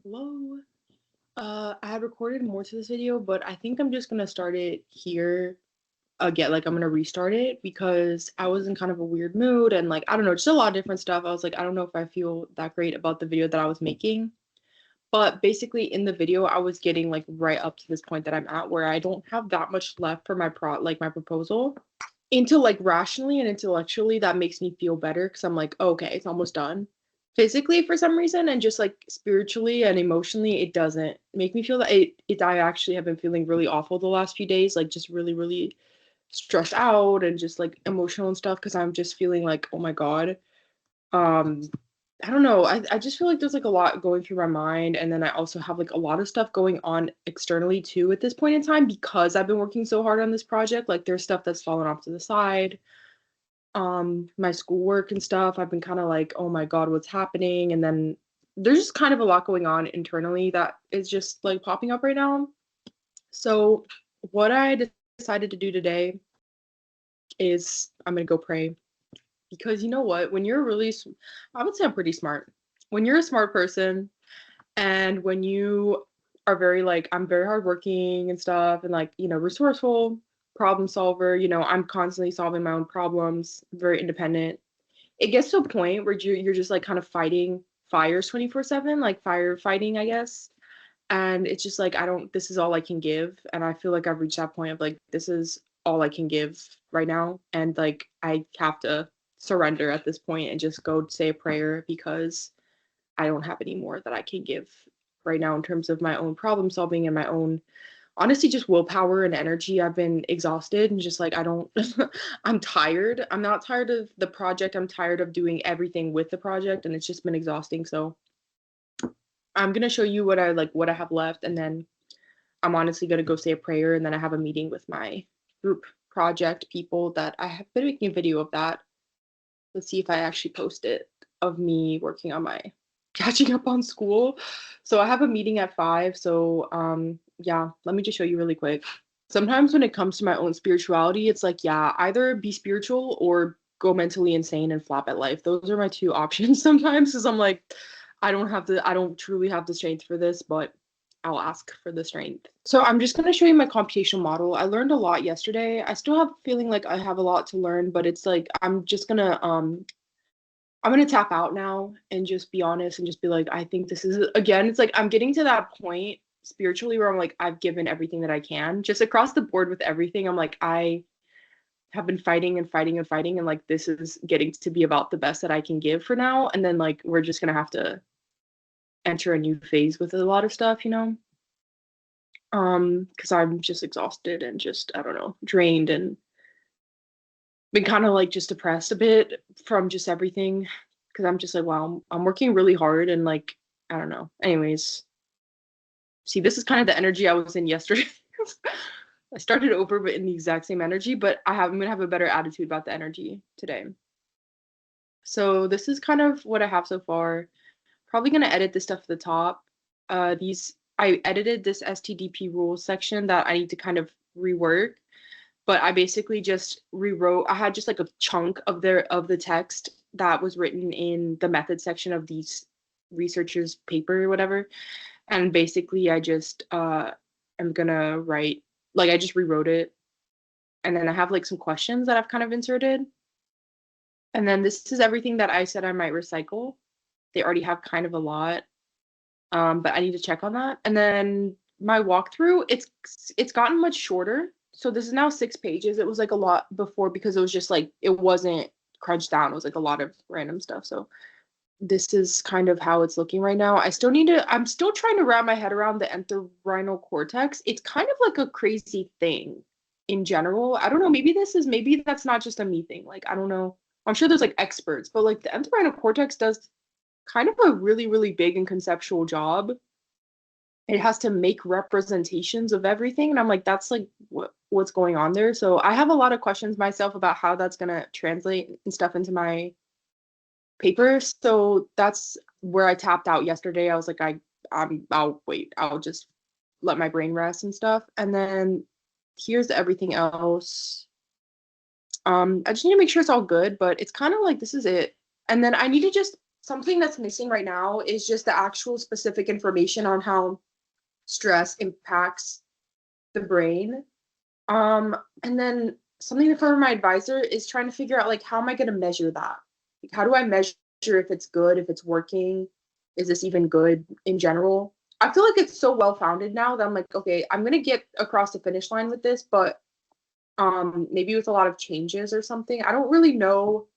Hello. I had recorded more to this video, but I think I'm just gonna start it here again. Like I'm gonna restart it because I was in kind of a weird mood and like I don't know, just a lot of different stuff. I was like, I don't know if I feel that great about the video that I was making. But basically in the video, I was getting like right up to this point that I'm at where I don't have that much left for my proposal. Like rationally and intellectually, that makes me feel better because I'm like, oh, okay, it's almost done. Physically, for some reason, and just like spiritually and emotionally, it doesn't make me feel that I actually have been feeling really awful the last few days, like just really, really stressed out and just like emotional and stuff because I'm just feeling like, oh my God. Um, I don't know. I just feel like there's like a lot going through my mind. And then I also have like a lot of stuff going on externally too at this point in time because I've been working so hard on this project. Like there's stuff that's fallen off to the side. My schoolwork and stuff. I've been kind of like, oh my God, what's happening? And then there's just kind of a lot going on internally that is just like popping up right now. So what I decided to do today is I'm gonna go pray because you know what? When you're really, I would say I'm pretty smart. When you're a smart person and when you are very like, I'm very hardworking and stuff, and like, resourceful, problem solver, I'm constantly solving my own problems, very independent. It gets to a point where you're just like kind of fighting fires 24/7, like firefighting, I guess. And it's just like, I don't, this is all I can give. And I feel like I've reached that point of like, this is all I can give right now. And like, I have to surrender at this point and just go say a prayer because I don't have any more that I can give right now in terms of my own problem solving and my own honestly just willpower and energy. I've been exhausted and just like I don't I'm tired. I'm not tired of the project. I'm tired of doing everything with the project and it's just been exhausting. So I'm gonna show you what I have left and then I'm honestly gonna go say a prayer and then I have a meeting with my group project people that I have been making a video of that. Let's see if I actually post it of me working on my catching up on school. So I have a meeting at 5. So yeah, let me just show you really quick. Sometimes when it comes to my own spirituality, it's like, yeah, either be spiritual or go mentally insane and flop at life. Those are my two options sometimes because I'm like, I don't truly have the strength for this, but I'll ask for the strength. So I'm just going to show you my computational model. I learned a lot yesterday. I still have a feeling like I have a lot to learn, but it's like I'm gonna tap out now and just be honest and just be like, I think this is again, it's like I'm getting to that point spiritually where I'm like, I've given everything that I can, just across the board with everything. I'm like, I have been fighting and fighting and fighting, and like this is getting to be about the best that I can give for now. And then like we're just gonna have to enter a new phase with a lot of stuff, because I'm just exhausted and just, I don't know, drained and been kind of like just depressed a bit from just everything because I'm just like, wow, I'm working really hard and like, I don't know. Anyways, see, this is kind of the energy I was in yesterday. I started over, but in the exact same energy, but I'm gonna have a better attitude about the energy today. So this is kind of what I have so far. Probably gonna edit this stuff at the top. I edited this STDP rules section that I need to kind of rework but I basically just rewrote. I had just like a chunk of the text that was written in the method section of these researchers' paper or whatever, and basically I just am gonna write like I just rewrote it, and then I have like some questions that I've kind of inserted, and then this is everything that I said I might recycle. They already have kind of a lot, but I need to check on that, and then my walkthrough it's gotten much shorter so this is now 6 pages. It was like a lot before because it was just like it wasn't crunched down. It was like a lot of random stuff. So this is kind of how it's looking right now. I'm still trying to wrap my head around the entorhinal cortex. It's kind of like a crazy thing in general. I don't know, maybe that's not just a me thing. Like I don't know. I'm sure there's like experts, but like the entorhinal cortex does kind of a really, really big and conceptual job. It has to make representations of everything and I'm like that's like what's going on there. So I have a lot of questions myself about how that's going to translate and stuff into my paper. So that's where I tapped out yesterday. I was like I'll wait. I'll just let my brain rest and stuff. And then here's everything else. I just need to make sure it's all good, but it's kind of like this is it. And then I need to just something that's missing right now is just the actual specific information on how stress impacts the brain. And then something for my advisor is trying to figure out like how am I going to measure that? Like, how do I measure if it's good, if it's working? Is this even good in general? I feel like it's so well founded now that I'm like, okay, I'm gonna get across the finish line with this, but maybe with a lot of changes or something. I don't really know.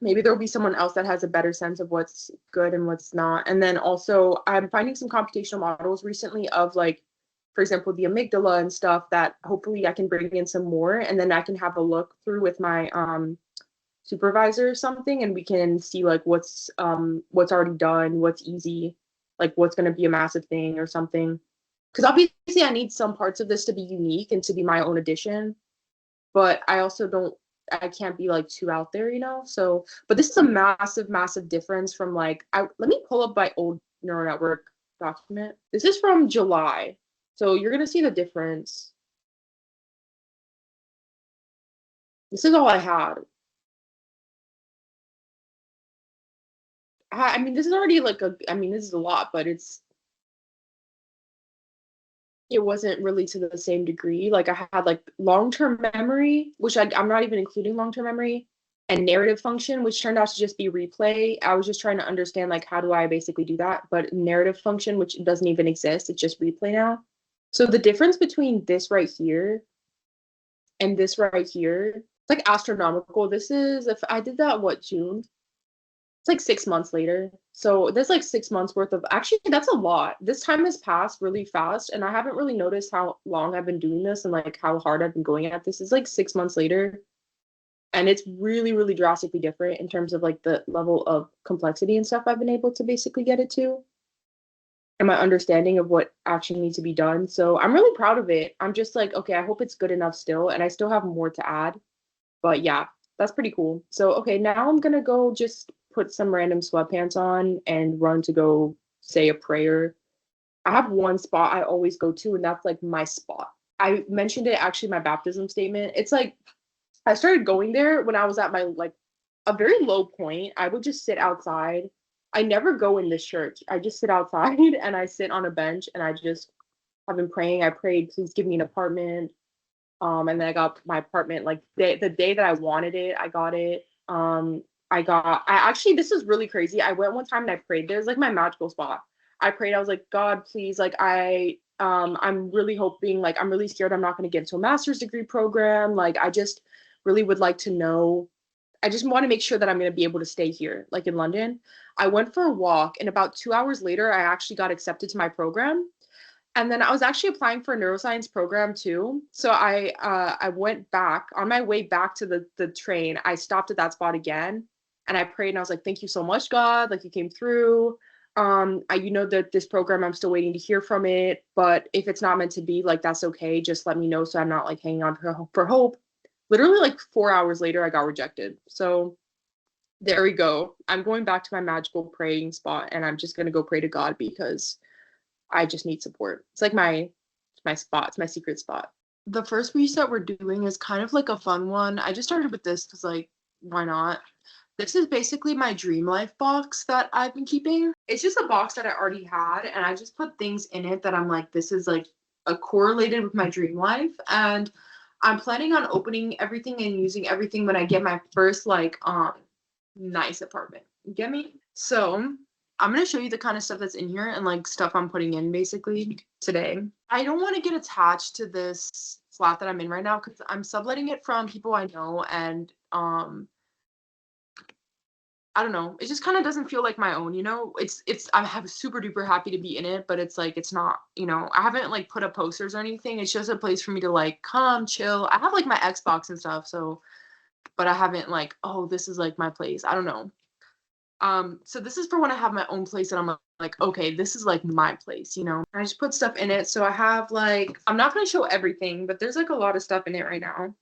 Maybe there'll be someone else that has a better sense of what's good and what's not. And then also I'm finding some computational models recently of like, for example, the amygdala and stuff that hopefully I can bring in some more and then I can have a look through with my supervisor or something and we can see like what's already done, what's easy, like what's going to be a massive thing or something. Because obviously I need some parts of this to be unique and to be my own addition, but I also don't, I can't be like too out there, you know? So, but this is a massive, massive difference from like, let me pull up my old neural network document. This is from July. So you're going to see the difference. This is all I had. I mean, this is already like I mean, this is a lot, but it wasn't really to the same degree. Like I had like long-term memory, which I'm not even including long-term memory, and narrative function, which turned out to just be replay. I was just trying to understand like how do I basically do that? But narrative function, which doesn't even exist, it's just replay now. So the difference between this right here and this right here, it's like astronomical. This is if I did that, what, June? It's like 6 months later. So there's like 6 months worth of actually that's a lot. This time has passed really fast and I haven't really noticed how long I've been doing this and like how hard I've been going at this. It's like 6 months later. And it's really, really drastically different in terms of like the level of complexity and stuff I've been able to basically get it to and my understanding of what actually needs to be done. So I'm really proud of it. I'm just like, okay, I hope it's good enough still. And I still have more to add. But yeah, that's pretty cool. So, okay, now I'm gonna go just put some random sweatpants on and run to go say a prayer. I have one spot I always go to, and that's like my spot. I mentioned it actually in my baptism statement. It's like I started going there when I was at my like a very low point. I would just sit outside. I never go in this church. I just sit outside and I sit on a bench and I just have been praying. I prayed, please give me an apartment. And then I got my apartment like the day that I wanted it, I got it. I actually this is really crazy. I went one time and I prayed. There's like my magical spot. I prayed, I was like, God, please, like I'm really hoping, like I'm really scared I'm not gonna get into a master's degree program. Like I just really would like to know. I just want to make sure that I'm gonna be able to stay here, like in London. I went for a walk and about 2 hours later I actually got accepted to my program. And then I was actually applying for a neuroscience program too. So I went back on my way back to the train. I stopped at that spot again and I prayed and I was like, thank you so much, God. Like you came through. You know that this program, I'm still waiting to hear from it. But if it's not meant to be, like that's okay. Just let me know so I'm not like hanging on for hope. Literally like 4 hours later, I got rejected. So there we go. I'm going back to my magical praying spot and I'm just gonna go pray to God because I just need support. It's like my spot. It's my secret spot. The first reset we're doing is kind of like a fun one. I just started with this because like why not? This is basically my dream life box that I've been keeping. It's just a box that I already had and I just put things in it that I'm like this is like a correlated with my dream life and I'm planning on opening everything and using everything when I get my first like nice apartment. You get me? So I'm gonna show you the kind of stuff that's in here and like stuff I'm putting in basically today. I don't want to get attached to this flat that I'm in right now because I'm subletting it from people I know and I don't know. It just kind of doesn't feel like my own, you know? I'm super duper happy to be in it, but it's like it's not, you know, I haven't like put up posters or anything. It's just a place for me to like come chill. I have like my Xbox and stuff, so but I haven't like, oh, this is like my place. I don't know. So this is for when I have my own place and I'm like, okay, this is like my place, you know. I just put stuff in it. So I have like, I'm not gonna show everything, but there's like a lot of stuff in it right now.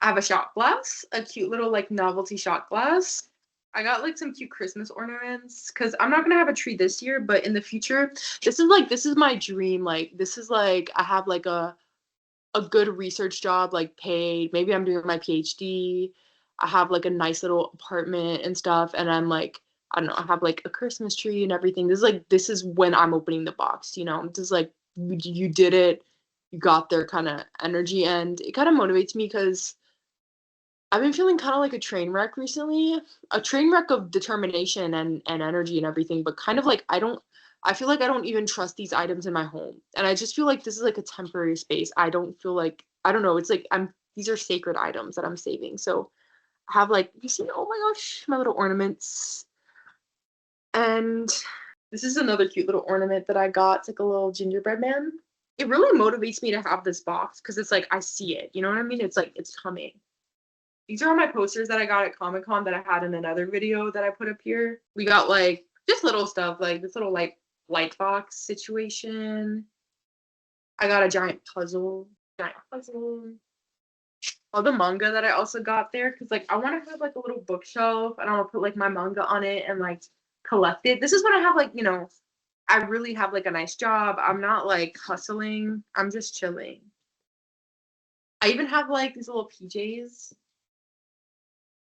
I have a shot glass, a cute little like novelty shot glass. I got like some cute Christmas ornaments because I'm not gonna have a tree this year, but in the future, this is my dream. Like this is like I have like a good research job, like paid. Maybe I'm doing my PhD. I have like a nice little apartment and stuff, and I'm like, I don't know, I have like a Christmas tree and everything. This is when I'm opening the box, you know. This is like you did it, you got there kind of energy, and it kind of motivates me because I've been feeling kind of like a train wreck recently, a train wreck of determination and energy and everything, but kind of like I feel like I don't even trust these items in my home. And I just feel like this is like a temporary space. I don't feel like I don't know, it's like these are sacred items that I'm saving. So I have like you see, oh my gosh, my little ornaments. And this is another cute little ornament that I got. It's like a little gingerbread man. It really motivates me to have this box because it's like I see it. You know what I mean? It's like it's coming. These are all my posters that I got at Comic Con that I had in another video that I put up here. We got like just little stuff like this little like light box situation. I got a giant puzzle. All the manga that I also got there because like I want to have like a little bookshelf and I want to put like my manga on it and like collect it. This is when I have like, you know, I really have like a nice job. I'm not like hustling. I'm just chilling. I even have like these little PJs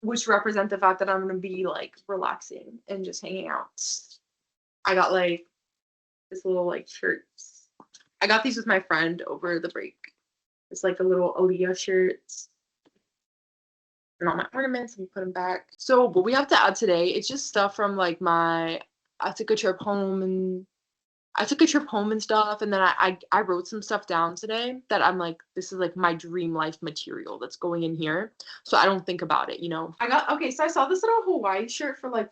which represent the fact that I'm gonna be like relaxing and just hanging out. I got like this little like shirts. I got these with my friend over the break. It's like a little Aaliyah shirt and all my ornaments. And put them back. So what we have to add today, it's just stuff from like I took a trip home and stuff, and then I wrote some stuff down today that I'm like, this is like my dream life material that's going in here. So I don't think about it, you know. So I saw this little Hawaii shirt for like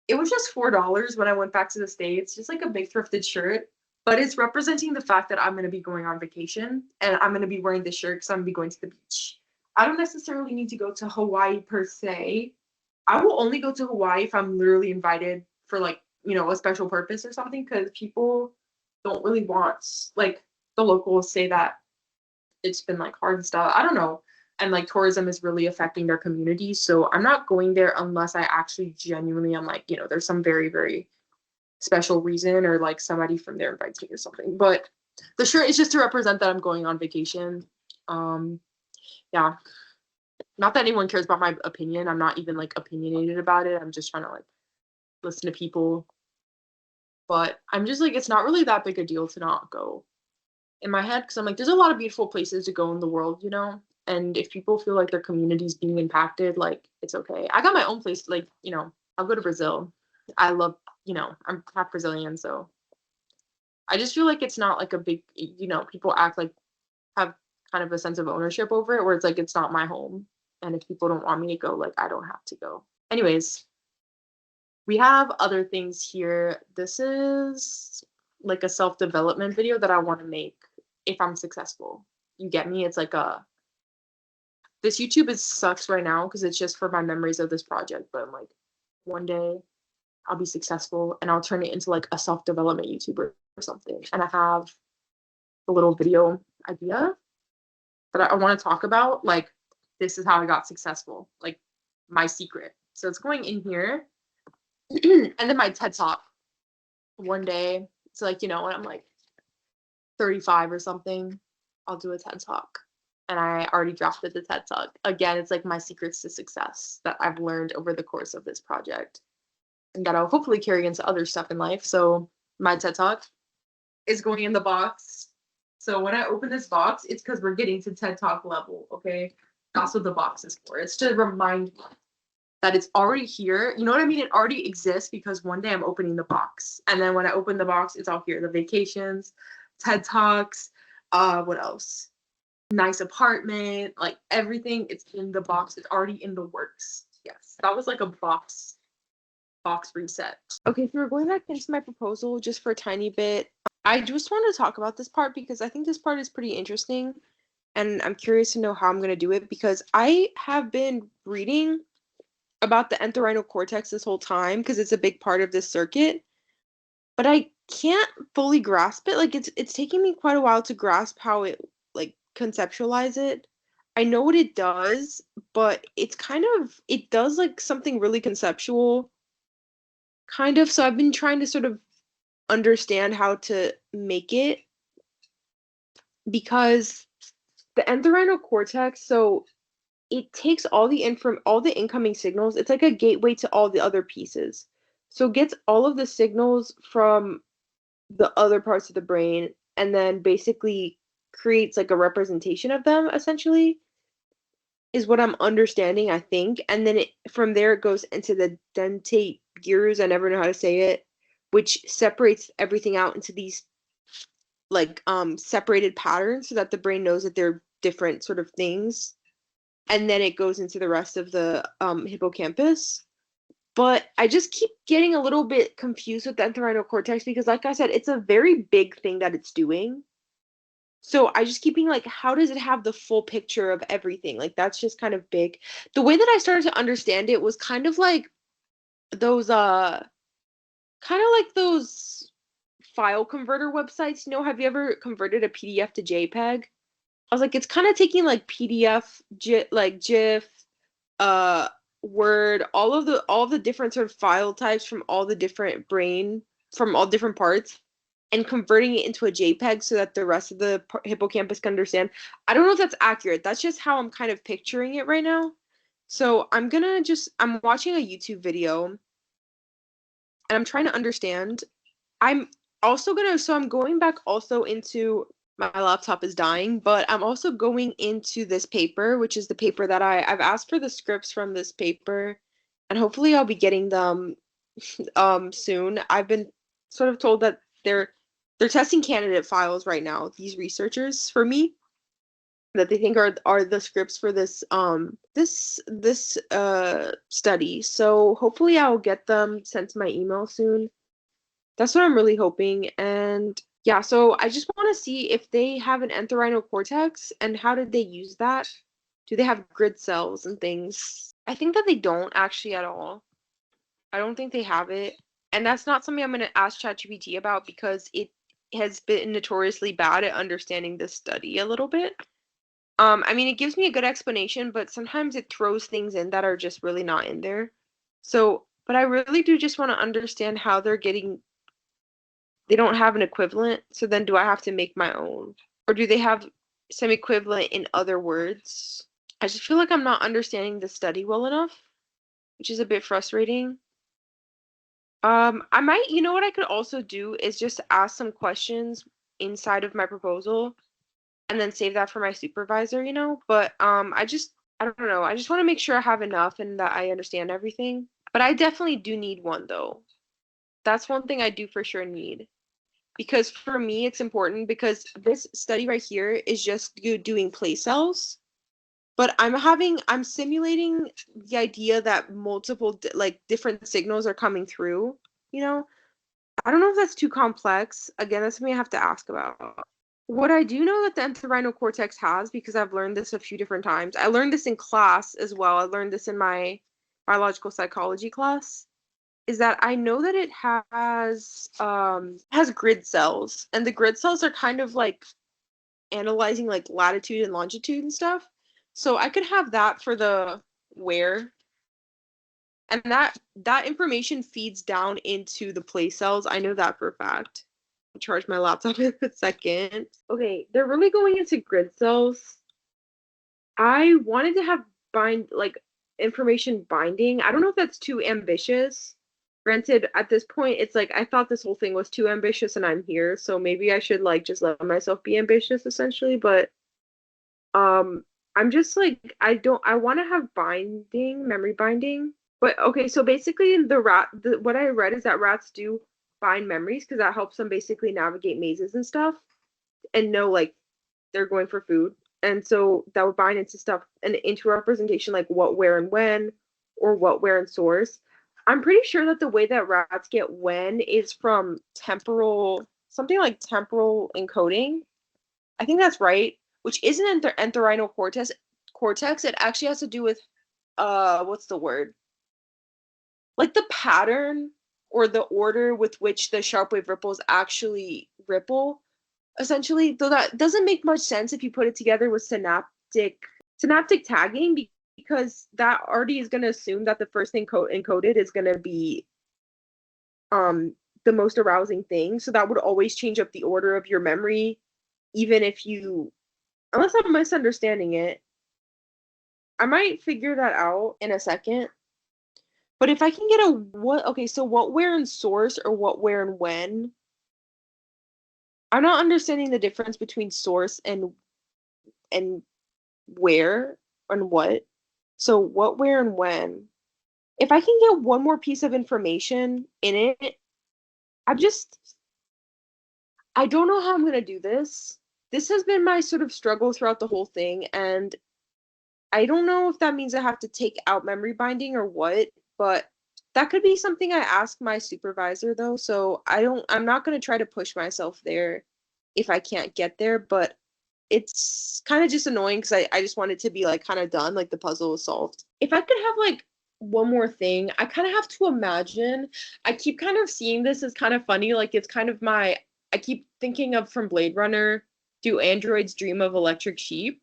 it was just $4 when I went back to the States, just like a big thrifted shirt. But it's representing the fact that I'm gonna be going on vacation and I'm gonna be wearing this shirt because I'm gonna be going to the beach. I don't necessarily need to go to Hawaii per se. I will only go to Hawaii if I'm literally invited for like, you know, a special purpose or something because people don't really want like the locals say that it's been like hard and stuff. I don't know. And like tourism is really affecting their communities. So I'm not going there unless I actually genuinely am like, you know, there's some very, very special reason or like somebody from there invites me or something. But the shirt is just to represent that I'm going on vacation. Yeah. Not that anyone cares about my opinion. I'm not even like opinionated about it. I'm just trying to like listen to people. But I'm just like, it's not really that big a deal to not go in my head because I'm like, there's a lot of beautiful places to go in the world, you know? And if people feel like their community's being impacted, like it's okay. I got my own place, like, you know, I'll go to Brazil. I love, you know, I'm half Brazilian, so I just feel like it's not like a big, you know, people act like have kind of a sense of ownership over it where it's like it's not my home. And if people don't want me to go, like I don't have to go. Anyways, we have other things here. This is like a self-development video that I want to make if I'm successful. You get me? It's like this YouTube is sucks right now because it's just for my memories of this project. But I'm like, one day I'll be successful and I'll turn it into like a self-development YouTuber or something. And I have a little video idea that I want to talk about. Like, this is how I got successful. Like my secret. So it's going in here. And then my TED Talk one day. It's like, you know, when I'm like 35 or something, I'll do a TED Talk. And I already drafted the TED Talk. Again, it's like my secrets to success that I've learned over the course of this project and that I'll hopefully carry into other stuff in life. So my TED Talk is going in the box. So when I open this box, it's because we're getting to TED Talk level, okay? That's what the box is for. It's to remind me that it's already here. You know what I mean? It already exists because one day I'm opening the box. And then when I open the box, it's all here. The vacations, TED Talks, what else? Nice apartment, like everything. It's in the box. It's already in the works. Yes, that was like a box reset. Okay, so we're going back into my proposal just for a tiny bit. I just want to talk about this part because I think this part is pretty interesting. And I'm curious to know how I'm going to do it because I have been reading about the entorhinal cortex this whole time because it's a big part of this circuit, but I can't fully grasp it. Like it's taking me quite a while to grasp how it like conceptualize it. I know what it does, but it's kind of it does like something really conceptual kind of. So I've been trying to sort of understand how to make it because the entorhinal cortex, so it takes all the incoming signals. It's like a gateway to all the other pieces. So it gets all of the signals from the other parts of the brain and then basically creates like a representation of them essentially is what I'm understanding, I think. And then from there it goes into the dentate gyrus, I never know how to say it, which separates everything out into these like separated patterns so that the brain knows that they're different sort of things. And then it goes into the rest of the hippocampus. But I just keep getting a little bit confused with the entorhinal cortex because, like I said, it's a very big thing that it's doing. So I just keep being like, how does it have the full picture of everything? Like that's just kind of big. The way that I started to understand it was kind of like those those file converter websites. You know, have you ever converted a PDF to JPEG? I was like, it's kind of taking like PDF, like GIF, uh, Word, all the different sort of file types from all the different from all different parts, and converting it into a JPEG so that the rest of the hippocampus can understand. I don't know if that's accurate. That's just how I'm kind of picturing it right now. So I'm watching a YouTube video and I'm trying to understand. I'm I'm going back also into my laptop is dying, but I'm also going into this paper, which is the paper that I've asked for the scripts from this paper, and hopefully I'll be getting them soon. I've been sort of told that they're testing candidate files right now, these researchers for me, that they think are the scripts for this study. So hopefully I'll get them sent to my email soon. That's what I'm really hoping. And yeah, so I just want to see if they have an entorhinal cortex and how did they use that? Do they have grid cells and things? I think that they don't actually at all. I don't think they have it. And that's not something I'm going to ask ChatGPT about because it has been notoriously bad at understanding this study a little bit. I mean, it gives me a good explanation, but sometimes it throws things in that are just really not in there. So, but I really do just want to understand how they don't have an equivalent, so then do I have to make my own? Or do they have some equivalent in other words? I just feel like I'm not understanding the study well enough, which is a bit frustrating. I might, you know what I could also do is just ask some questions inside of my proposal and then save that for my supervisor, you know? But I don't know. I just want to make sure I have enough and that I understand everything. But I definitely do need one though. That's one thing I do for sure need. Because for me it's important because this study right here is just you doing place cells, but I'm simulating the idea that multiple like different signals are coming through, you know. I don't know if that's too complex. Again, that's something I have to ask about. What I do know that the entorhinal cortex has, because I've learned this a few different times, I learned this in class as well, I learned this in my biological psychology class, is that I know that it has grid cells, and the grid cells are kind of like analyzing like latitude and longitude and stuff. So I could have that for the where, and that information feeds down into the place cells. I know that for a fact. I'll charge my laptop in a second. Okay, they're really going into grid cells. I wanted to have information binding. I don't know if that's too ambitious. Granted, at this point, it's like I thought this whole thing was too ambitious and I'm here, so maybe I should like just let myself be ambitious essentially, but um I'm just like I want to have memory binding. But okay, so basically what I read is that rats do bind memories because that helps them basically navigate mazes and stuff and know like they're going for food. And so that would bind into stuff and into representation like what, where, and when, or what, where, and source. I'm pretty sure that the way that rats get when is from something like temporal encoding. I think that's right, which isn't entorhinal cortex. It actually has to do with what's the word? Like the pattern or the order with which the sharp wave ripples actually ripple essentially, though that doesn't make much sense if you put it together with synaptic tagging because that already is going to assume that the first thing encoded is going to be the most arousing thing, so that would always change up the order of your memory even if you unless I'm misunderstanding it. I might figure that out in a second. But if I can get a what, okay, so what, where, and source, or what, where, and when, I'm not understanding the difference between source and where and what. So what, where, and when. If I can get one more piece of information in it, I'm just, I don't know how I'm gonna do this. This has been my sort of struggle throughout the whole thing, and I don't know if that means I have to take out memory binding or what, but that could be something I ask my supervisor though. So I'm not going to try to push myself there if I can't get there, but it's kind of just annoying because I just want it to be like kind of done, like the puzzle is solved. If I could have like one more thing, I kind of have to imagine, I keep kind of seeing this as kind of funny, like it's kind of my, I keep thinking of from Blade Runner, do androids dream of electric sheep?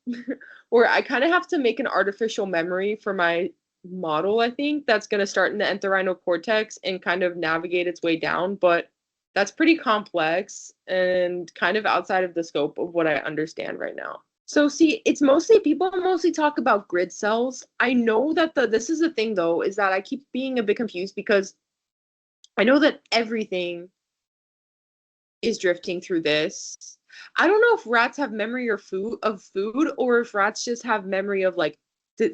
Or I kind of have to make an artificial memory for my model, I think, that's going to start in the entorhinal cortex and kind of navigate its way down. But that's pretty complex and kind of outside of the scope of what I understand right now. So see, it's mostly people mostly talk about grid cells. I know that this is the thing though, is that I keep being a bit confused because I know that everything is drifting through this. I don't know if rats have memory or food, or if rats just have memory of like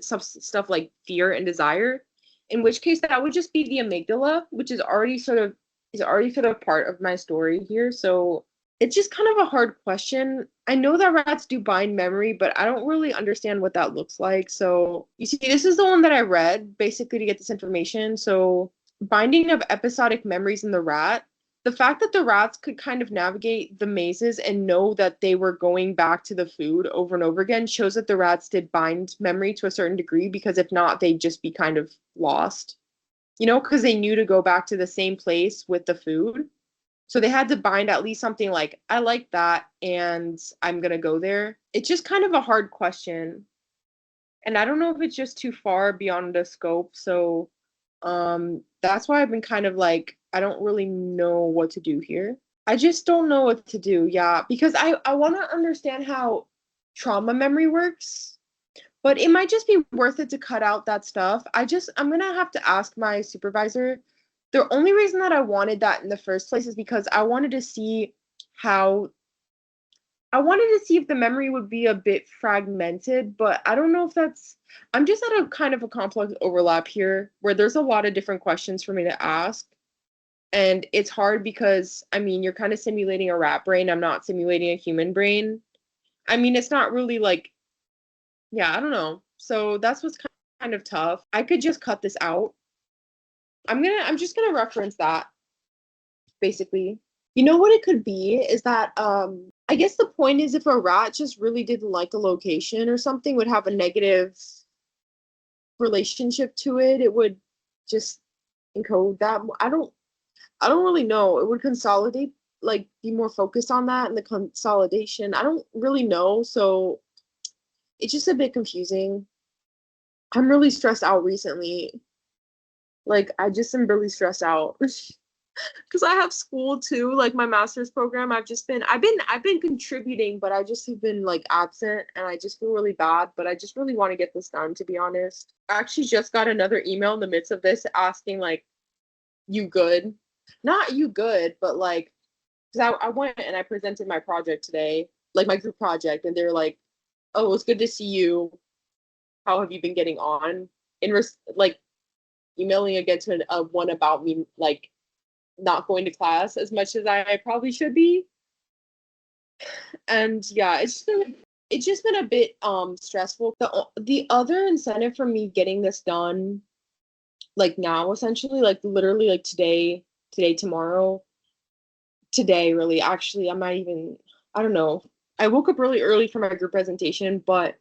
some stuff like fear and desire. In which case, that would just be the amygdala, which is already sort of part of my story here. So it's just kind of a hard question. I know that rats do bind memory, but I don't really understand what that looks like. So you see, this is the one that I read basically to get this information. So binding of episodic memories in the rat, the fact that the rats could kind of navigate the mazes and know that they were going back to the food over and over again shows that the rats did bind memory to a certain degree, because if not, they'd just be kind of lost, because they knew to go back to the same place with the food. So they had to bind at least something like, I like that and I'm going to go there. It's just kind of a hard question. And I don't know if it's just too far beyond the scope. So that's why I've been kind of like, I don't really know what to do here. I just don't know what to do. Yeah, because I want to understand how trauma memory works, but it might just be worth it to cut out that stuff. I'm going to have to ask my supervisor. The only reason that I wanted that in the first place is because how I wanted to see if the memory would be a bit fragmented, but I don't know if I'm just at a kind of a complex overlap here where there's a lot of different questions for me to ask. And it's hard because, I mean, you're kind of simulating a rat brain. I'm not simulating a human brain. I mean, it's not really like, yeah, I don't know. So that's what's kind of tough. I could just cut this out. I'm just gonna reference that basically. You know what it could be is that I guess the point is if a rat just really didn't like a location or something, would have a negative relationship to it, it would just encode that. I don't really know. It would consolidate, like be more focused on that and the consolidation. I don't really know, so it's just a bit confusing. I'm really stressed out recently. Like I just am really stressed out. Because I have school too, like my master's program. I've been contributing, but I just have been like absent and I just feel really bad, but I just really want to get this done, to be honest. I actually just got another email in the midst of this asking like, you good? Not you good, but like, because I went and I presented my project today, like my group project, and they're like, oh, it's good to see you. How have you been getting on? Like emailing again to one about me, like not going to class as much as I probably should be. And yeah, it's just been a bit stressful. The other incentive for me getting this done like now, essentially, like literally like tomorrow, today really, actually, I don't know. I woke up really early for my group presentation, but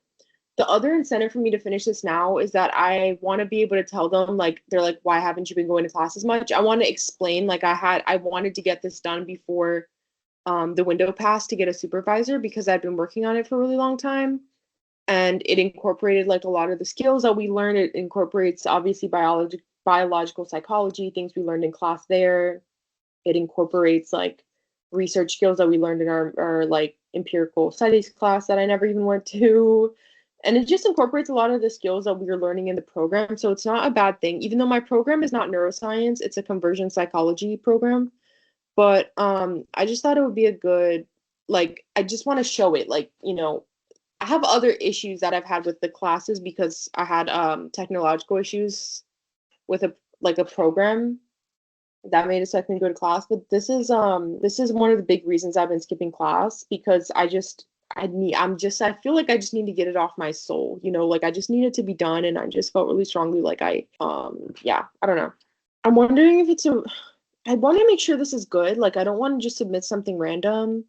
the other incentive for me to finish this now is that I want to be able to tell them, like, they're like, why haven't you been going to class as much? I want to explain, like, I wanted to get this done before the window passed to get a supervisor, because I've been working on it for a really long time. And it incorporated like a lot of the skills that we learned. It incorporates obviously biological psychology, things we learned in class there. It incorporates like research skills that we learned in our like empirical studies class that I never even went to. And it just incorporates a lot of the skills that we are learning in the program. So it's not a bad thing. Even though my program is not neuroscience, it's a conversion psychology program. But I just thought it would be a good, like, I just want to show it. Like, I have other issues that I've had with the classes because I had technological issues with a program that made it so I couldn't go to class. But this is one of the big reasons I've been skipping class because I feel like I just need to get it off my soul, like I just need it to be done, and I just felt really strongly like yeah, I don't know. I'm wondering if I want to make sure this is good. Like I don't want to just submit something random.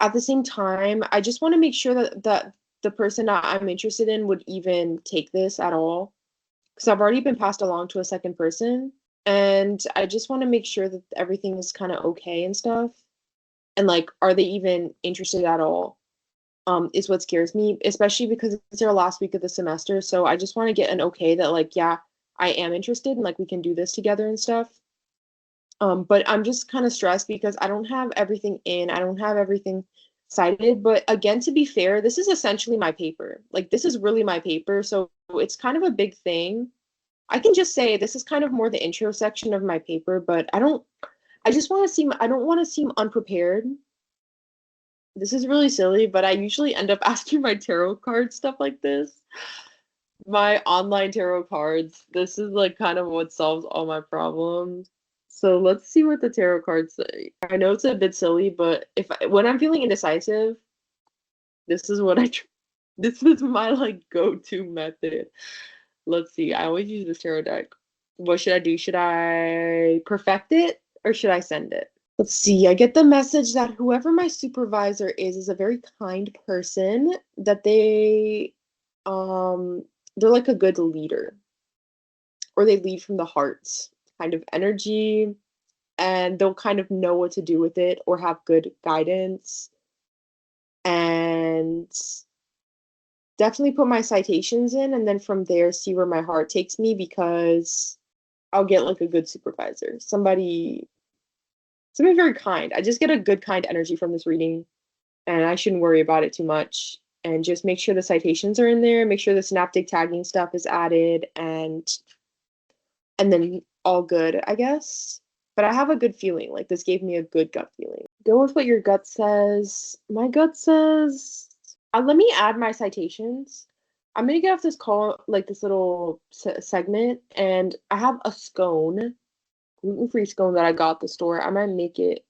At the same time, I just want to make sure that the person that I'm interested in would even take this at all because I've already been passed along to a second person. And I just want to make sure that everything is kind of okay and stuff. And like, are they even interested at all? Is what scares me, especially because it's our last week of the semester. So I just want to get an okay that like, yeah, I am interested and like we can do this together and stuff. But I'm just kind of stressed because I don't have everything in, I don't have everything cited. But again, to be fair, this is essentially my paper. Like this is really my paper. So it's kind of a big thing. I can just say this is kind of more the intro section of my paper, but I don't want to seem unprepared. This is really silly, but I usually end up asking my tarot card stuff like this. My online tarot cards. This is like kind of what solves all my problems. So let's see what the tarot cards say. I know it's a bit silly, but when I'm feeling indecisive, this is what this is my like go-to method. Let's see. I always use this tarot deck. What should I do? Should I perfect it or should I send it? Let's see. I get the message that whoever my supervisor is a very kind person, that they're like a good leader, or they lead from the heart kind of energy, and they'll kind of know what to do with it or have good guidance. And definitely put my citations in and then from there see where my heart takes me because I'll get like a good supervisor. Somebody very kind. I just get a good kind energy from this reading and I shouldn't worry about it too much. And just make sure the citations are in there, make sure the synaptic tagging stuff is added, and then all good, I guess. But I have a good feeling. Like this gave me a good gut feeling. Go with what your gut says. My gut says, let me add my citations. I'm gonna get off this call, like this little segment, and I have a scone, gluten-free scone that I got at the store. I might make it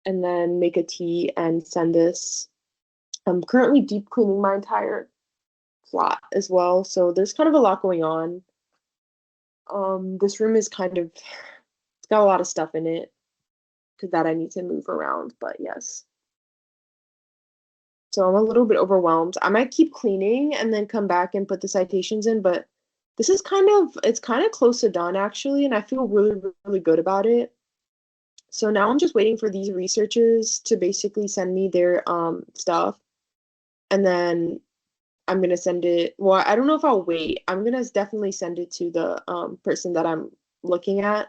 and then make a tea and send this. I'm currently deep cleaning my entire flat as well, so there's kind of a lot going on. This room is it's got a lot of stuff in it because that I need to move around, but yes. So I'm a little bit overwhelmed. I might keep cleaning and then come back and put the citations in, but it's kind of close to done actually, and I feel really, really good about it. So now I'm just waiting for these researchers to basically send me their stuff, and then I'm gonna send it. Well, I don't know if I'll wait. I'm gonna definitely send it to the person that I'm looking at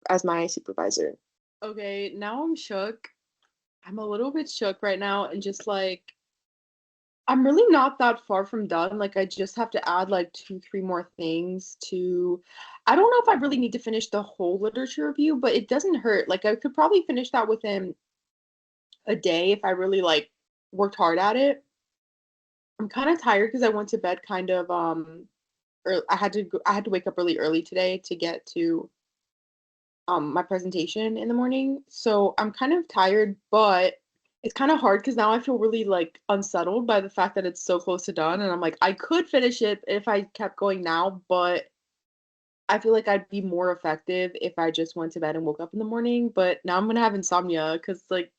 as my supervisor. Okay, now I'm shook. I'm a little bit shook right now and just like I'm really not that far from done. Like I just have to add like two, three more things to I don't know if I really need to finish the whole literature review, but it doesn't hurt. Like I could probably finish that within a day if I really like worked hard at it. I'm kind of tired because I went to bed kind of I had to wake up really early today to get to my presentation in the morning. So I'm kind of tired, but it's kind of hard because now I feel really like unsettled by the fact that it's so close to done. And I'm like, I could finish it if I kept going now, but I feel like I'd be more effective if I just went to bed and woke up in the morning. But now I'm gonna have insomnia because like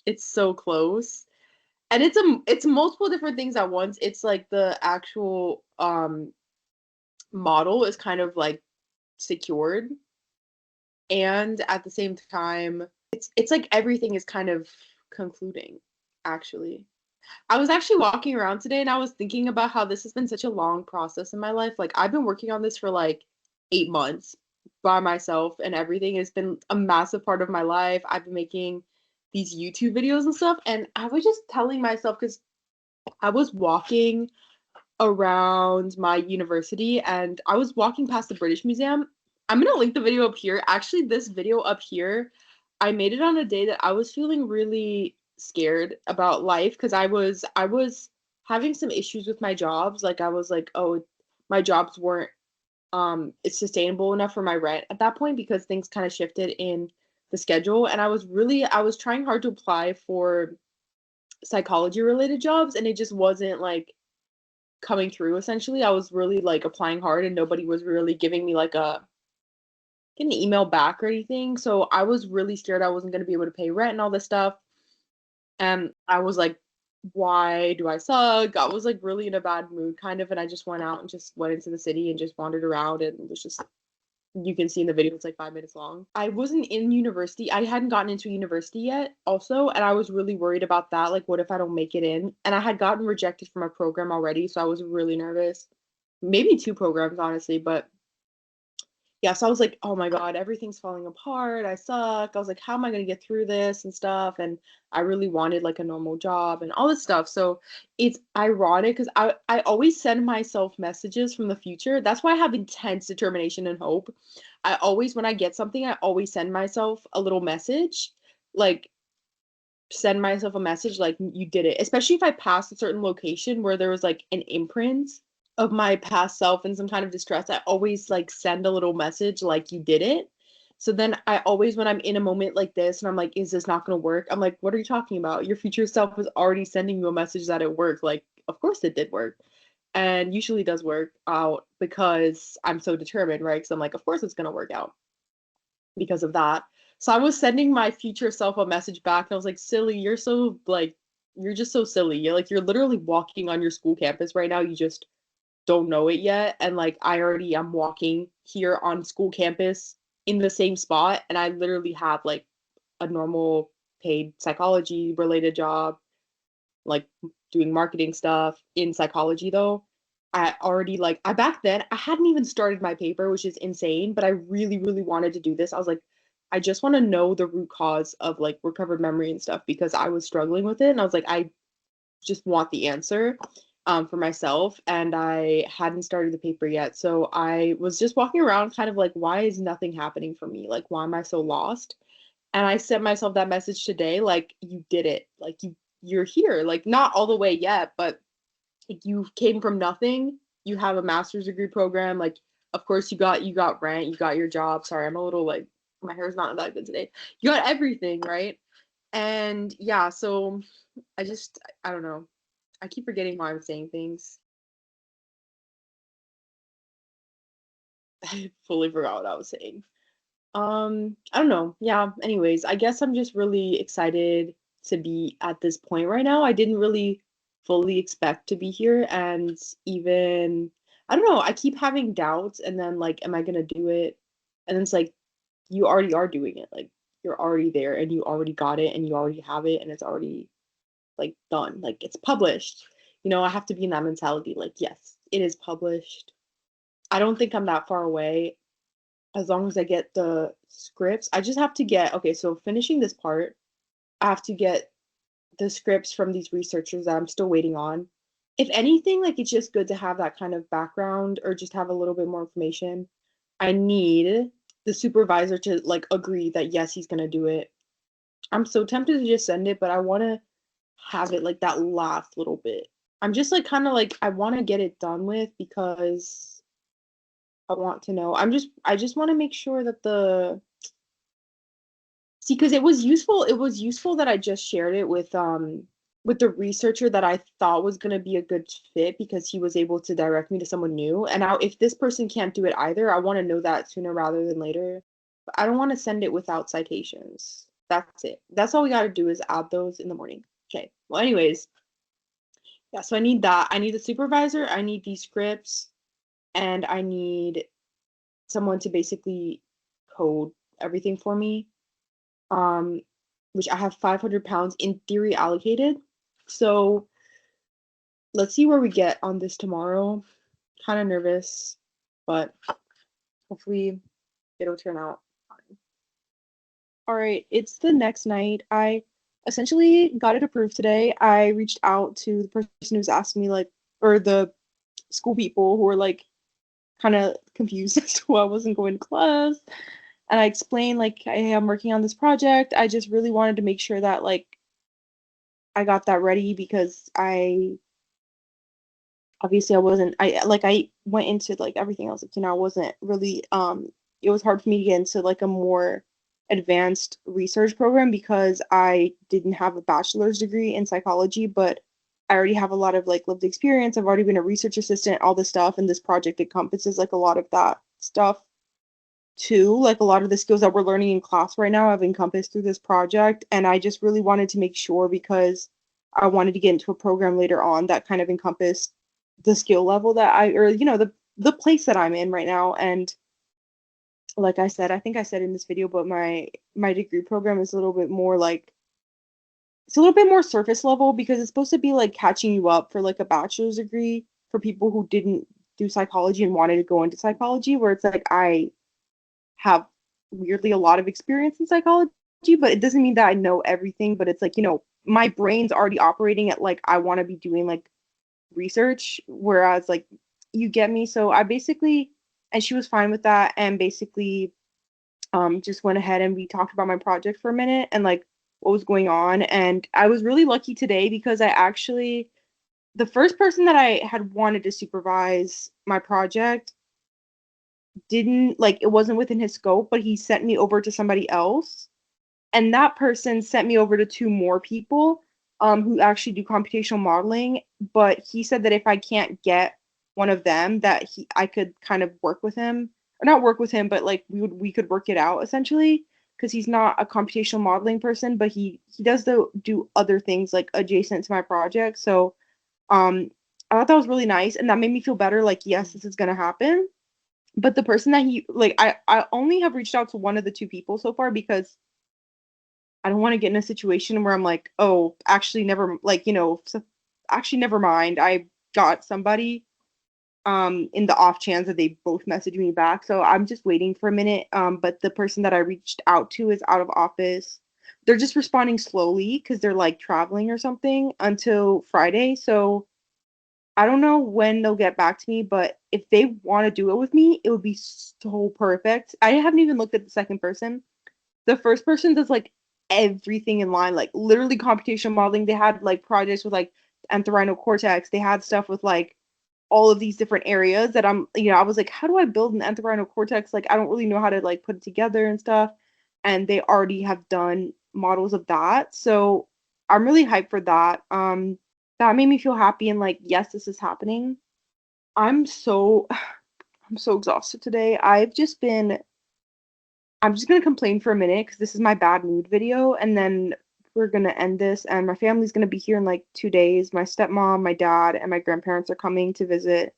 it's so close. And it's multiple different things at once. It's like the actual model is kind of like secured, and at the same time it's like everything is kind of concluding actually. I was actually walking around today and I was thinking about how this has been such a long process in my life. Like I've been working on this for like 8 months by myself and everything has been a massive part of my life. I've been making these YouTube videos and stuff, and I was just telling myself because I was walking around my university and I was walking past the British Museum. I'm gonna link the video up here. Actually, this video up here, I made it on a day that I was feeling really scared about life because I was having some issues with my jobs. Like I was like, oh, my jobs weren't it's sustainable enough for my rent at that point because things kind of shifted in the schedule. And I was trying hard to apply for psychology related jobs and it just wasn't like coming through essentially. I was really like applying hard and nobody was really giving me like an email back or anything. So I was really scared I wasn't going to be able to pay rent and all this stuff. And I was like, why do I suck? I was like really in a bad mood kind of. And I just went out and just went into the city and just wandered around and was just you can see in the video it's like 5 minutes long. I wasn't in university. I hadn't gotten into university yet also, and I was really worried about that. Like, what if I don't make it in? And I had gotten rejected from a program already, so I was really nervous. Maybe two programs, honestly, but yeah, so I was like, oh my God, everything's falling apart. I suck. I was like, how am I going to get through this and stuff? And I really wanted like a normal job and all this stuff. So it's ironic because I always send myself messages from the future. That's why I have intense determination and hope. I always, when I get something, I always send myself a little message, like send myself a message like you did it, especially if I passed a certain location where there was like an imprint of my past self in some kind of distress. I always like send a little message like you did it. So then I always, when I'm in a moment like this and I'm like, is this not going to work? I'm like, what are you talking about? Your future self is already sending you a message that it worked. Like, of course it did work. And usually does work out because I'm so determined, right? Because I'm like, of course it's going to work out because of that. So I was sending my future self a message back and I was like, silly, you're so like, you're just so silly. You're like, you're literally walking on your school campus right now. You just don't know it yet. And like I already am walking here on school campus in the same spot. And I literally have like a normal paid psychology related job, like doing marketing stuff in psychology though. I already like I back then I hadn't even started my paper, which is insane, but I really, really wanted to do this. I was like, I just want to know the root cause of like recovered memory and stuff because I was struggling with it. And I was like, I just want the answer for myself. And I hadn't started the paper yet. So I was just walking around kind of like, why is nothing happening for me? Like, why am I so lost? And I sent myself that message today, like, you did it. Like you're here. Like not all the way yet, but like, you came from nothing. You have a master's degree program. Like, of course you got rent, you got your job. Sorry, I'm a little like my hair's not that good today. You got everything, right? And yeah, so I don't know. I keep forgetting why I'm saying things. I fully forgot what I was saying. I don't know. Yeah, anyways, I guess I'm just really excited to be at this point right now. I didn't really fully expect to be here and even I don't know, I keep having doubts and then like am I going to do it? And then it's like you already are doing it. Like you're already there and you already got it and you already have it and it's already like done. Like it's published. I have to be in that mentality like yes, it is published. I don't think I'm that far away as long as I get the scripts. I just have to get okay, so finishing this part, I have to get the scripts from these researchers that I'm still waiting on. If anything, like it's just good to have that kind of background or just have a little bit more information. I need the supervisor to like agree that yes, he's gonna do it. I'm so tempted to just send it, but I want to have it like that last little bit. I'm just like kind of like I want to get it done with because I want to know. I just want to make sure that the see because it was useful that I just shared it with the researcher that I thought was going to be a good fit because he was able to direct me to someone new. And now if this person can't do it either, I want to know that sooner rather than later. But I don't want to send it without citations. That's it. That's all we got to do is add those in the morning. Okay. Well, anyways, yeah, so I need that. I need the supervisor, I need these scripts, and I need someone to basically code everything for me. Um, which I have 500 pounds in theory allocated. So let's see where we get on this tomorrow. Kind of nervous, but hopefully it'll turn out fine. All right, it's the next night. I essentially got it approved today. I reached out to the person who's asking me like, or the school people who were like kind of confused as to why I wasn't going to class. And I explained like, hey, I'm working on this project. I just really wanted to make sure that like I got that ready because I obviously I wasn't I went into like everything else like I wasn't really it was hard for me to get into like a more advanced research program because I didn't have a bachelor's degree in psychology, but I already have a lot of like lived experience. I've already been a research assistant, all this stuff, and this project encompasses like a lot of that stuff too. Like a lot of the skills that we're learning in class right now have encompassed through this project, and I just really wanted to make sure because I wanted to get into a program later on that kind of encompassed the skill level that I or the place that I'm in right now. And like I said, I think I said in this video, but my degree program is a little bit more like it's a little bit more surface level because it's supposed to be like catching you up for like a bachelor's degree for people who didn't do psychology and wanted to go into psychology, where it's like I have weirdly a lot of experience in psychology, but it doesn't mean that I know everything. But it's like, my brain's already operating at like I want to be doing like research, whereas like you get me. So I basically, and she was fine with that, and basically just went ahead and we talked about my project for a minute and like what was going on. And I was really lucky today because I actually the first person that I had wanted to supervise my project didn't like it wasn't within his scope, but he sent me over to somebody else. And that person sent me over to two more people who actually do computational modeling. But he said that if I can't get one of them, that I could kind of work with him, or not work with him, but like we could work it out essentially, because he's not a computational modeling person, but he does do other things like adjacent to my project. So I thought that was really nice, and that made me feel better. Like yes, this is gonna happen. But the person that he like, I only have reached out to one of the two people so far because I don't want to get in a situation where I'm like, oh, actually never like, actually never mind. I got somebody in the off chance that they both message me back. So I'm just waiting for a minute. But the person that I reached out to is out of office. They're just responding slowly because they're like traveling or something until Friday. So I don't know when they'll get back to me, but if they want to do it with me, it would be so perfect. I haven't even looked at the second person. The first person does like everything in line, like literally computational modeling. They had like projects with like entorhinal cortex. They had stuff with like all of these different areas that I was like, how do I build an entorhinal cortex? Like, I don't really know how to like put it together and stuff. And they already have done models of that. So I'm really hyped for that. That made me feel happy and like, yes, this is happening. I'm so I'm so exhausted today. I'm just gonna complain for a minute because this is my bad mood video, and then we're gonna end this. And my family's gonna be here in like 2 days. My stepmom, my dad, and my grandparents are coming to visit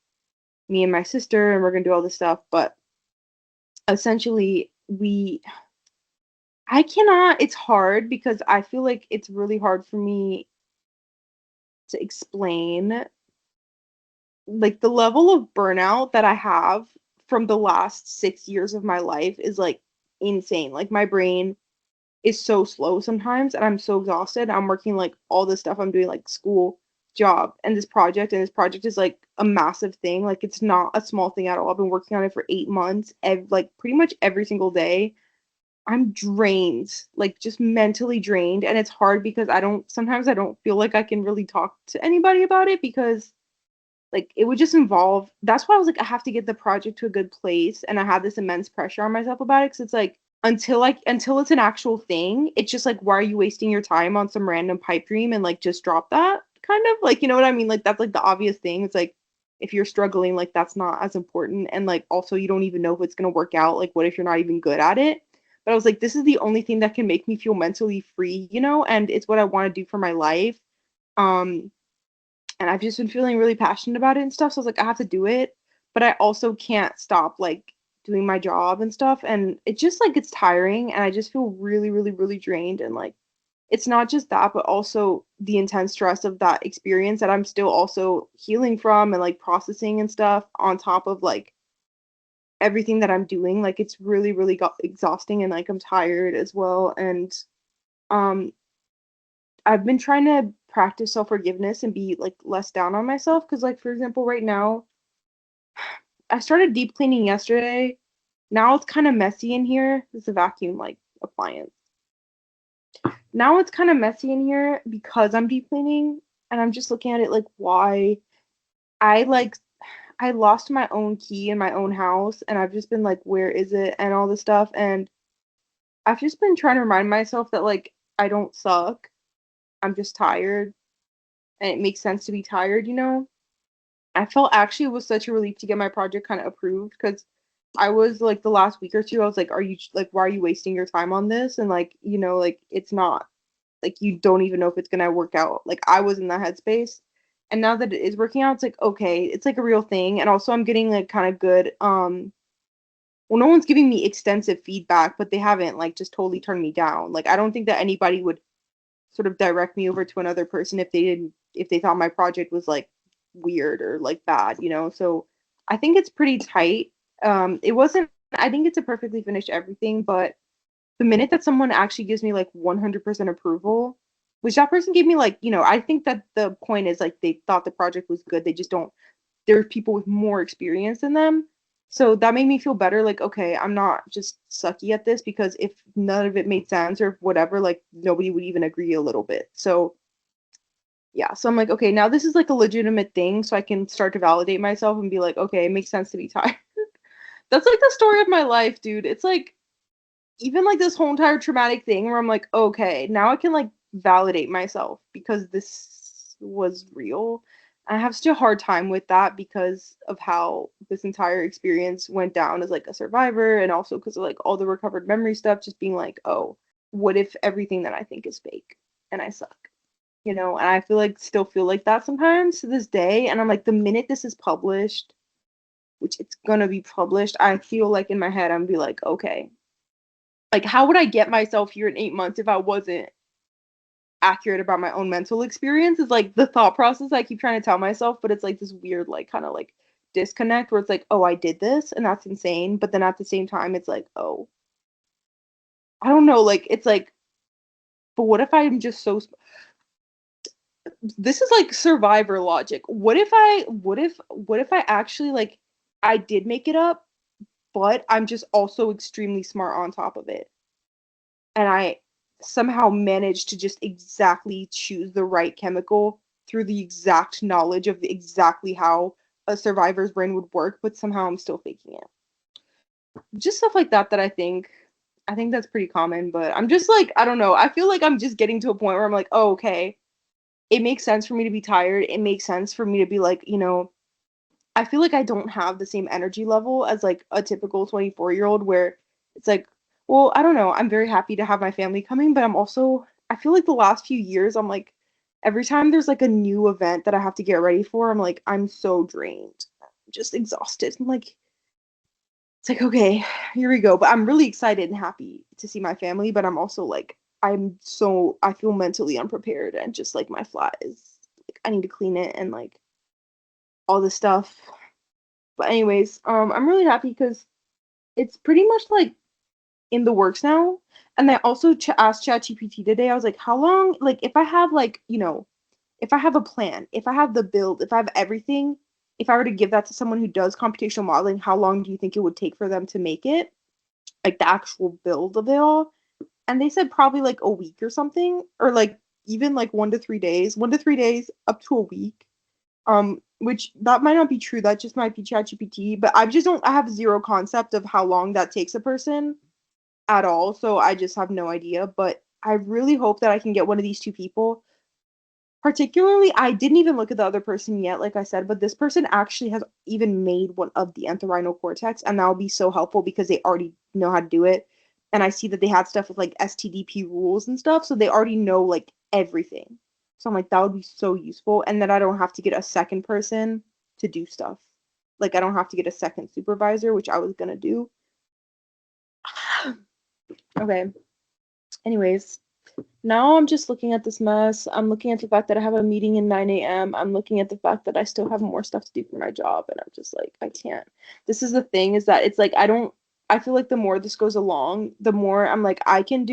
me and my sister, and we're gonna do all this stuff. But essentially, I cannot. It's hard because I feel like it's really hard for me to explain like the level of burnout that I have from the last 6 years of my life is like insane. Like my brain is so slow sometimes and I'm so exhausted. I'm working like all this stuff I'm doing like school, job, and this project is like a massive thing. Like it's not a small thing at all. I've been working on it for 8 months, like pretty much every single day. I'm drained, like just mentally drained, and it's hard because I don't feel like I can really talk to anybody about it because like it would just involve that's why I was like I have to get the project to a good place, and I had this immense pressure on myself about it because it's like until it's an actual thing, it's just like why are you wasting your time on some random pipe dream and like just drop that kind of like, you know what I mean? Like that's like the obvious thing. It's like if you're struggling, like that's not as important, and like also you don't even know if it's going to work out. Like what if you're not even good at it? But I was like this is the only thing that can make me feel mentally free, and it's what I want to do for my life. um and I've just been feeling really passionate about it and stuff. So I was like, I have to do it, but I also can't stop like doing my job and stuff. And it just like it's tiring, and I just feel really, really, really drained. And like, it's not just that, but also the intense stress of that experience that I'm still also healing from and like processing and stuff on top of like everything that I'm doing. Like, it's really, really exhausting, and like I'm tired as well. And um I've been trying to practice self-forgiveness and be like less down on myself because like for example right now I started deep cleaning yesterday. Now it's kind of messy in here. It's a vacuum like appliance. Now it's kind of messy in here because I'm deep cleaning and I'm just looking at it like why I like I lost my own key in my own house and I've just been like where is it and all this stuff and I've just been trying to remind myself that like I don't suck. I'm just tired and it makes sense to be tired, you know? I felt actually it was such a relief to get my project kind of approved because I was like the last week or two, I was like, are you like, why are you wasting your time on this? And like, you know, like it's not like you don't even know if it's gonna work out. Like I was in that headspace. And now that it is working out, it's like, okay, it's like a real thing. And also I'm getting like kind of good, well, no one's giving me extensive feedback, but they haven't like just totally turned me down. Like I don't think that anybody would sort of direct me over to another person if they thought my project was like weird or like bad, you know. So I think it's pretty tight. It wasn't I think it's a perfectly finished everything, but the minute that someone actually gives me like 100% approval, which that person gave me like, you know, I think that the point is like they thought the project was good. They just don't there's people with more experience than them. So that made me feel better. Like, okay, I'm not just sucky at this because if none of it made sense or whatever, like nobody would even agree a little bit. So yeah, so I'm like, okay, now this is like a legitimate thing, so I can start to validate myself and be like, okay, it makes sense to be tired. That's like the story of my life, dude. It's like even like this whole entire traumatic thing where I'm like, okay, now I can like validate myself because this was real. I have such a hard time with that because of how this entire experience went down as like a survivor and also because of like all the recovered memory stuff, just being like, oh, what if everything that I think is fake and I suck? You know, and I feel like still feel like that sometimes to this day. And I'm like, the minute this is published, which it's gonna be published, I feel like in my head I'm be like, okay, like how would I get myself here in 8 months if I wasn't accurate about my own mental experience? Is like the thought process I keep trying to tell myself, but it's like this weird, like kind of like disconnect where it's like, oh, I did this and that's insane. But then at the same time, it's like, oh, I don't know, like it's like, but what if I'm just so this is like survivor logic. What if I actually like I did make it up, but I'm just also extremely smart on top of it. And I somehow managed to just exactly choose the right chemical through the exact knowledge of exactly how a survivor's brain would work, but somehow I'm still faking it. Just stuff like that that I think that's pretty common, but I'm just like I don't know. I feel like I'm just getting to a point where I'm like, "Oh, okay. It makes sense for me to be tired. It makes sense for me to be like, you know, I feel like I don't have the same energy level as like a typical 24-year-old where it's like, well, I don't know. I'm very happy to have my family coming, but I'm also I feel like the last few years I'm like every time there's like a new event that I have to get ready for, I'm like I'm so drained. I'm just exhausted. I'm like it's like okay, here we go. But I'm really excited and happy to see my family, but I'm also like I feel mentally unprepared and just like my flat is like I need to clean it and like all this stuff. But anyways, I'm really happy because it's pretty much like in the works now. And I also asked ChatGPT today. I was like, how long? Like, if I have like, you know, if I have a plan, if I have the build, if I have everything, if I were to give that to someone who does computational modeling, how long do you think it would take for them to make it? Like the actual build of it all? And they said probably like a week or something, or like even like 1 to 3 days, 1 to 3 days, up to a week. Which that might not be true. That just might be ChatGPT, but I just don't I have zero concept of how long that takes a person at all. So I just have no idea. But I really hope that I can get one of these two people. Particularly, I didn't even look at the other person yet, like I said, but this person actually has even made one of the entorhinal cortex, and that will be so helpful because they already know how to do it. And I see that they had stuff with like STDP rules and stuff, so they already know like everything. So I'm like, that would be so useful. And then I don't have to get a second person to do stuff. Like I don't have to get a second supervisor, which I was gonna do. Okay. Anyways, now I'm just looking at this mess. I'm looking at the fact that I have a meeting in 9 a.m. I'm looking at the fact that I still have more stuff to do for my job, and I'm just like, I can't. This is the thing is that it's like I feel like the more this goes along, the more I'm like I can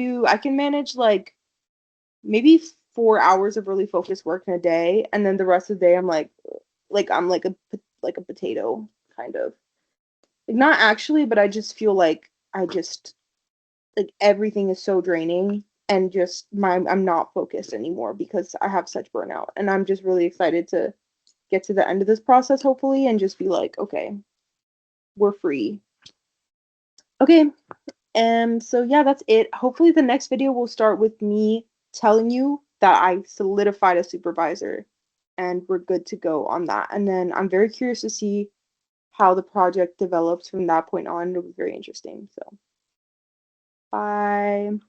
manage like maybe 4 hours of really focused work in a day, and then the rest of the day I'm like a potato kind of. Like not actually, but I just feel like I just like everything is so draining and just I'm not focused anymore because I have such burnout. And I'm just really excited to get to the end of this process hopefully and just be like, okay, we're free. Okay. So yeah, that's it. Hopefully the next video will start with me telling you that I solidified a supervisor and we're good to go on that. And then I'm very curious to see how the project develops from that point on. It'll be very interesting. So bye.